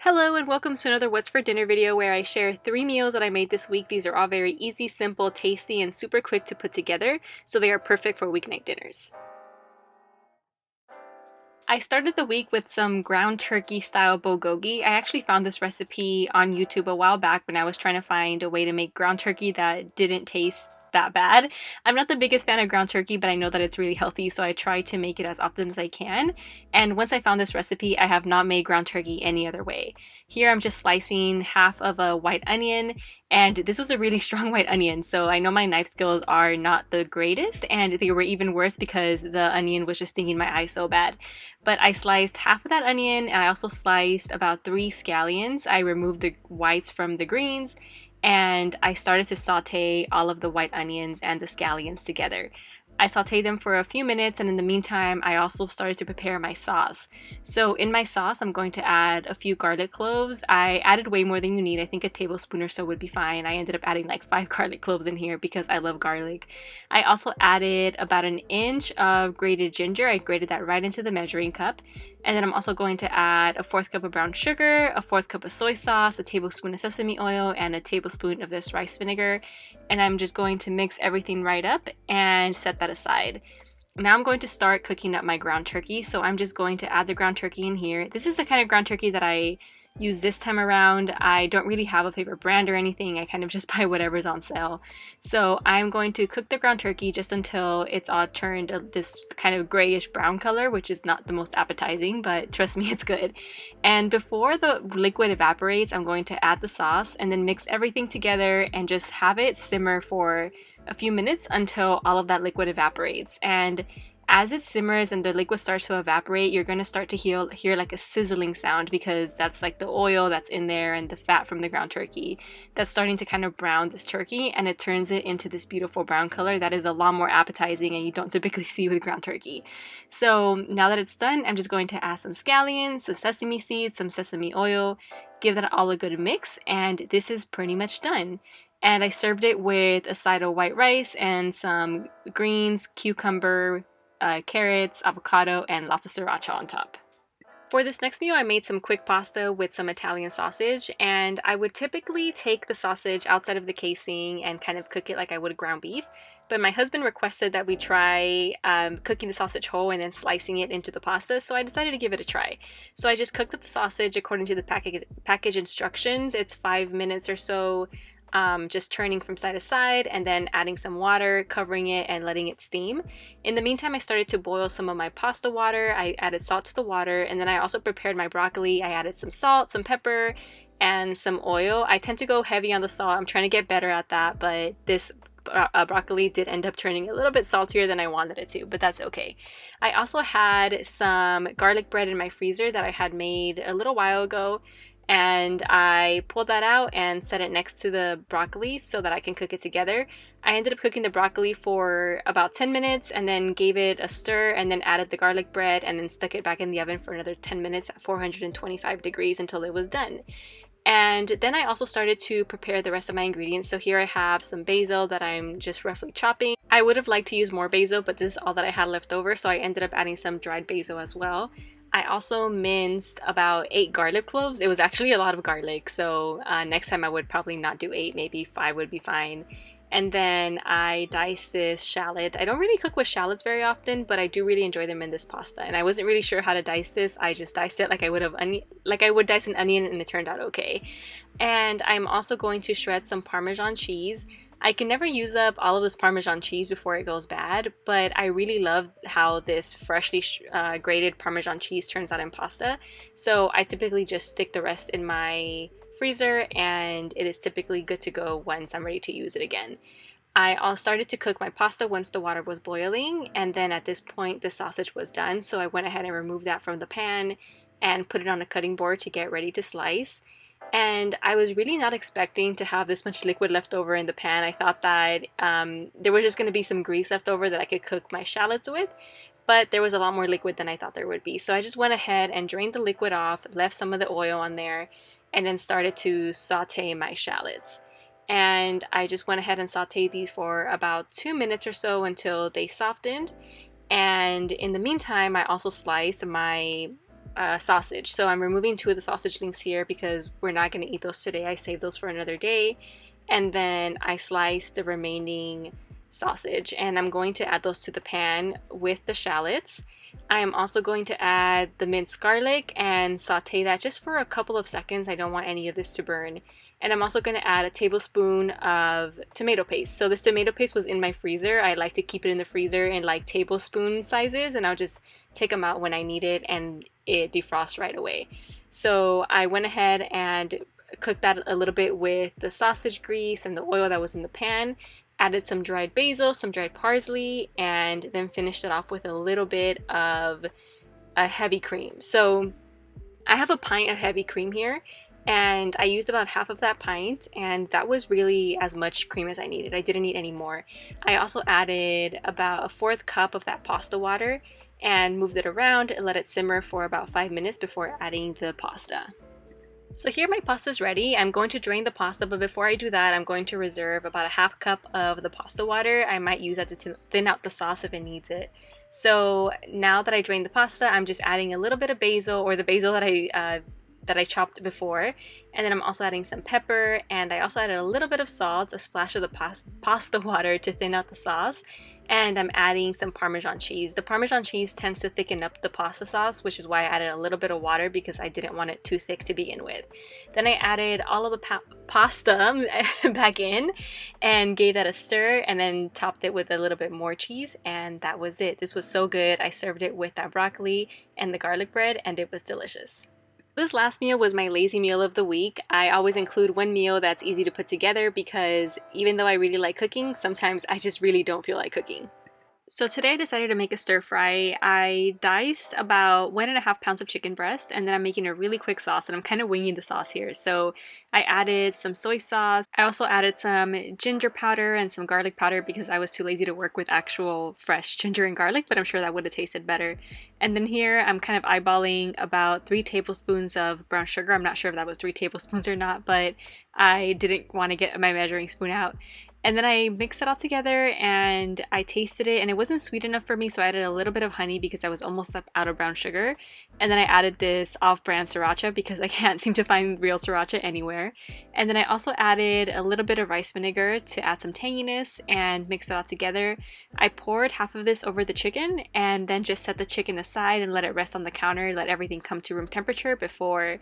Hello and welcome to another What's for Dinner video where I share 3 meals that I made this week. These are all very easy, simple, tasty, and super quick to put together, so they are perfect for weeknight dinners. I started the week with some ground turkey style bulgogi. I actually found this recipe on YouTube a while back when I was trying to find a way to make ground turkey that didn't taste that bad. I'm not the biggest fan of ground turkey, but I know that it's really healthy, so I try to make it as often as I can. And once I found this recipe, I have not made ground turkey any other way. Here I'm just slicing half of a white onion, and this was a really strong white onion, so I know my knife skills are not the greatest, and they were even worse because the onion was just stinging my eye so bad. But I sliced half of that onion, and I also sliced about 3 scallions. I removed the whites from the greens, and I started to saute all of the white onions and the scallions together. I sauteed them for a few minutes, and in the meantime I also started to prepare my sauce. So in my sauce I'm going to add a few garlic cloves. I added way more than you need. I think a tablespoon or so would be fine. I ended up adding like 5 garlic cloves in here because I love garlic. I also added about an inch of grated ginger. I grated that right into the measuring cup. And then I'm also going to add a 1/4 cup of brown sugar, a 1/4 cup of soy sauce, a tablespoon of sesame oil, and a tablespoon of this rice vinegar. And I'm just going to mix everything right up and set that aside. Now I'm going to start cooking up my ground turkey. So I'm just going to add the ground turkey in here. This is the kind of ground turkey that I use this time around. I don't really have a favorite brand or anything. I kind of just buy whatever's on sale. So I'm going to cook the ground turkey just until it's all turned this kind of grayish brown color, which is not the most appetizing, but trust me, it's good. And before the liquid evaporates, I'm going to add the sauce and then mix everything together and just have it simmer for a few minutes until all of that liquid evaporates. And as it simmers and the liquid starts to evaporate, you're going to start to hear like a sizzling sound, because that's like the oil that's in there and the fat from the ground turkey that's starting to kind of brown this turkey, and it turns it into this beautiful brown color that is a lot more appetizing and you don't typically see with ground turkey. So now that it's done, I'm just going to add some scallions, some sesame seeds, some sesame oil, give that all a good mix, and this is pretty much done. And I served it with a side of white rice and some greens, cucumber, carrots, avocado, and lots of sriracha on top. For this next meal, I made some quick pasta with some Italian sausage, and I would typically take the sausage outside of the casing and kind of cook it like I would ground beef, but my husband requested that we try cooking the sausage whole and then slicing it into the pasta, so I decided to give it a try. So I just cooked up the sausage according to the package instructions. It's 5 minutes or so, just turning from side to side and then adding some water, covering it, and letting it steam. In the meantime, I started to boil some of my pasta water. I added salt to the water, and then I also prepared my broccoli. I added some salt, some pepper, and some oil. I tend to go heavy on the salt. I'm trying to get better at that, but this broccoli did end up turning a little bit saltier than I wanted it to, but that's okay. I also had some garlic bread in my freezer that I had made a little while ago, and I pulled that out and set it next to the broccoli so that I can cook it together. I ended up cooking the broccoli for about 10 minutes and then gave it a stir and then added the garlic bread and then stuck it back in the oven for another 10 minutes at 425 degrees until it was done. And then I also started to prepare the rest of my ingredients. So here I have some basil that I'm just roughly chopping. I would have liked to use more basil, but this is all that I had left over, so I ended up adding some dried basil as well. I also minced about 8 garlic cloves. It was actually a lot of garlic, so next time I would probably not do 8, maybe 5 would be fine. And then I diced this shallot. I don't really cook with shallots very often, but I do really enjoy them in this pasta. And I wasn't really sure how to dice this. I just diced it like I would dice an onion, and it turned out okay. And I'm also going to shred some Parmesan cheese. I can never use up all of this Parmesan cheese before it goes bad, but I really love how this freshly grated Parmesan cheese turns out in pasta. So I typically just stick the rest in my freezer, and it is typically good to go once I'm ready to use it again. I started to cook my pasta once the water was boiling, and then at this point the sausage was done, so I went ahead and removed that from the pan and put it on a cutting board to get ready to slice. And I was really not expecting to have this much liquid left over in the pan. I thought that there was just going to be some grease left over that I could cook my shallots with, but there was a lot more liquid than I thought there would be. So I just went ahead and drained the liquid off, left some of the oil on there, and then started to saute my shallots. And I just went ahead and sauteed these for about 2 minutes or so until they softened. And in the meantime, I also sliced my sausage. So I'm removing 2 of the sausage links here because we're not going to eat those today. I saved those for another day. And then I sliced the remaining sausage and I'm going to add those to the pan with the shallots. I am also going to add the minced garlic and saute that just for a couple of seconds. I don't want any of this to burn. And I'm also going to add a tablespoon of tomato paste. So this tomato paste was in my freezer. I like to keep it in the freezer in like tablespoon sizes, and I'll just take them out when I need it and it defrosts right away. So I went ahead and cooked that a little bit with the sausage grease and the oil that was in the pan, added some dried basil, some dried parsley, and then finished it off with a little bit of a heavy cream. So I have a pint of heavy cream here, and I used about half of that pint, and that was really as much cream as I needed. I didn't need any more. I also added about a 1/4 cup of that pasta water and moved it around and let it simmer for about 5 minutes before adding the pasta. So here my pasta is ready. I'm going to drain the pasta, but before I do that, I'm going to reserve about a 1/2 cup of the pasta water. I might use that to thin out the sauce if it needs it. So now that I drained the pasta, I'm just adding a little bit of basil, or the basil that I chopped before, and then I'm also adding some pepper, and I also added a little bit of salt, a splash of the pasta water to thin out the sauce, and I'm adding some Parmesan cheese. The Parmesan cheese tends to thicken up the pasta sauce, which is why I added a little bit of water because I didn't want it too thick to begin with. Then I added all of the pasta back in and gave that a stir, and then topped it with a little bit more cheese, and that was it. This was so good. I served it with that broccoli and the garlic bread, and it was delicious. This last meal was my lazy meal of the week. I always include one meal that's easy to put together because even though I really like cooking, sometimes I just really don't feel like cooking. So today I decided to make a stir fry. I diced about 1.5 pounds of chicken breast, and then I'm making a really quick sauce, and I'm kind of winging the sauce here. So I added some soy sauce. I also added some ginger powder and some garlic powder because I was too lazy to work with actual fresh ginger and garlic, but I'm sure that would have tasted better. And then here I'm kind of eyeballing about 3 tablespoons of brown sugar. I'm not sure if that was 3 tablespoons or not, but I didn't want to get my measuring spoon out. And then I mixed it all together and I tasted it, and it wasn't sweet enough for me, so I added a little bit of honey because I was almost out of brown sugar. And then I added this off-brand sriracha because I can't seem to find real sriracha anywhere. And then I also added a little bit of rice vinegar to add some tanginess and mix it all together. I poured half of this over the chicken and then just set the chicken aside and let it rest on the counter, let everything come to room temperature before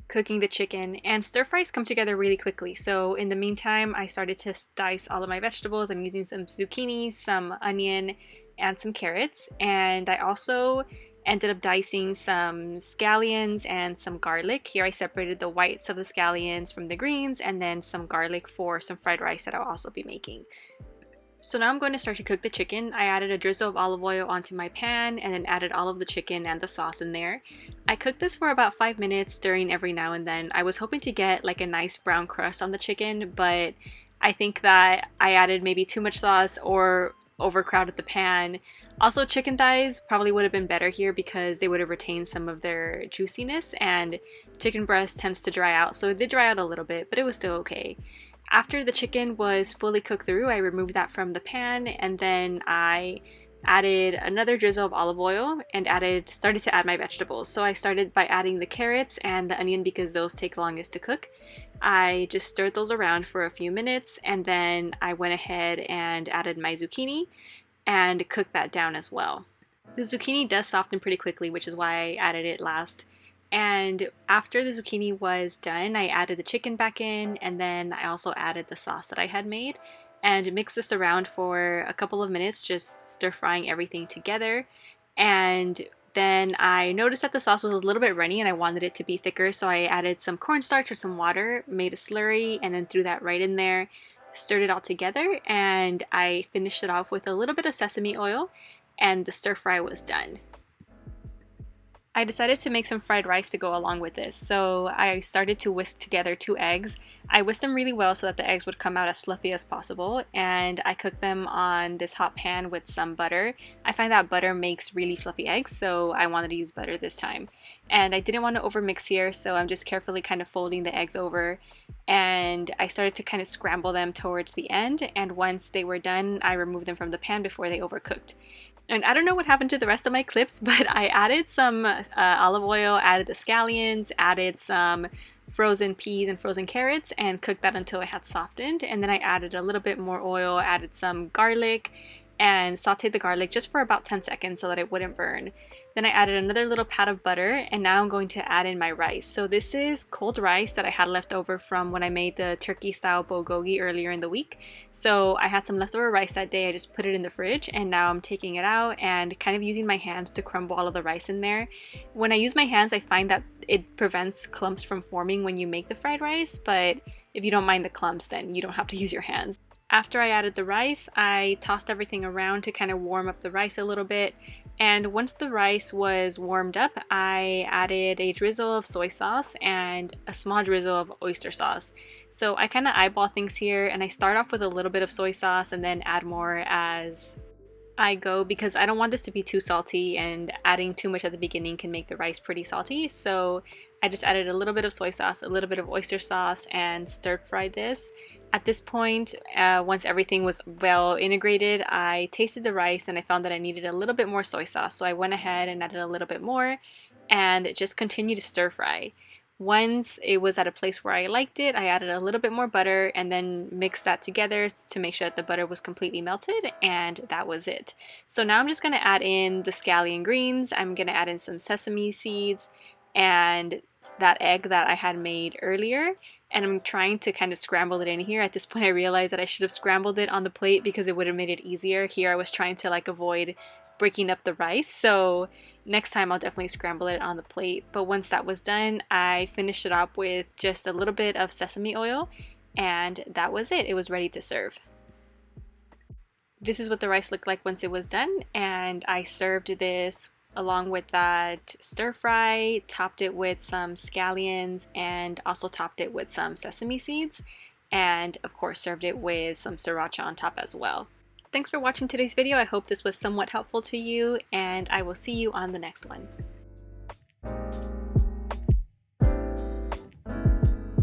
cooking the chicken. And stir fries come together really quickly, so in the meantime I started to dice all of my vegetables. I'm using some zucchini, some onion, and some carrots, and I also ended up dicing some scallions and some garlic. Here I separated the whites of the scallions from the greens, and then some garlic for some fried rice that I'll also be making. So now I'm going to start to cook the chicken. I added a drizzle of olive oil onto my pan and then added all of the chicken and the sauce in there. I cooked this for about 5 minutes, stirring every now and then. I was hoping to get like a nice brown crust on the chicken, but I think that I added maybe too much sauce or overcrowded the pan. Also, chicken thighs probably would have been better here because they would have retained some of their juiciness, and chicken breast tends to dry out, so it did dry out a little bit, but it was still okay. After the chicken was fully cooked through, I removed that from the pan, and then I added another drizzle of olive oil and started to add my vegetables. So I started by adding the carrots and the onion because those take longest to cook. I just stirred those around for a few minutes, and then I went ahead and added my zucchini and cooked that down as well. The zucchini does soften pretty quickly, which is why I added it last. And after the zucchini was done, I added the chicken back in, and then I also added the sauce that I had made and mixed this around for a couple of minutes, just stir frying everything together. And then I noticed that the sauce was a little bit runny and I wanted it to be thicker, so I added some cornstarch or some water, made a slurry, and then threw that right in there, stirred it all together, and I finished it off with a little bit of sesame oil, and the stir fry was done. I decided to make some fried rice to go along with this, so I started to whisk together 2 eggs. I whisked them really well so that the eggs would come out as fluffy as possible, and I cooked them on this hot pan with some butter. I find that butter makes really fluffy eggs, so I wanted to use butter this time. And I didn't want to overmix here, so I'm just carefully kind of folding the eggs over, and I started to kind of scramble them towards the end, and once they were done, I removed them from the pan before they overcooked. And I don't know what happened to the rest of my clips, but I added some olive oil, added the scallions, added some frozen peas and frozen carrots, and cooked that until it had softened. And then I added a little bit more oil, added some garlic, and sauteed the garlic just for about 10 seconds so that it wouldn't burn. Then I added another little pat of butter, and now I'm going to add in my rice. So this is cold rice that I had left over from when I made the turkey style bulgogi earlier in the week. So I had some leftover rice that day, I just put it in the fridge, and now I'm taking it out and kind of using my hands to crumble all of the rice in there. When I use my hands, I find that it prevents clumps from forming when you make the fried rice, but if you don't mind the clumps, then you don't have to use your hands. After I added the rice, I tossed everything around to kind of warm up the rice a little bit. And once the rice was warmed up, I added a drizzle of soy sauce and a small drizzle of oyster sauce. So I kind of eyeball things here, and I start off with a little bit of soy sauce and then add more as I go because I don't want this to be too salty, and adding too much at the beginning can make the rice pretty salty. So I just added a little bit of soy sauce, a little bit of oyster sauce, and stir fried this. At this point, once everything was well integrated, I tasted the rice and I found that I needed a little bit more soy sauce. So I went ahead and added a little bit more and just continued to stir fry. Once it was at a place where I liked it, I added a little bit more butter and then mixed that together to make sure that the butter was completely melted, and that was it. So now I'm just going to add in the scallion greens. I'm going to add in some sesame seeds and that egg that I had made earlier, and I'm trying to kind of scramble it in here. At this point I realized that I should have scrambled it on the plate because it would have made it easier. Here I was trying to like avoid breaking up the rice, so next time I'll definitely scramble it on the plate. But once that was done, I finished it up with just a little bit of sesame oil, and that was it. It was ready to serve. This is what the rice looked like once it was done, and I served this along with that stir fry, topped it with some scallions, and also topped it with some sesame seeds, and of course served it with some sriracha on top as well. Thanks for watching today's video. I hope this was somewhat helpful to you, and I will see you on the next one.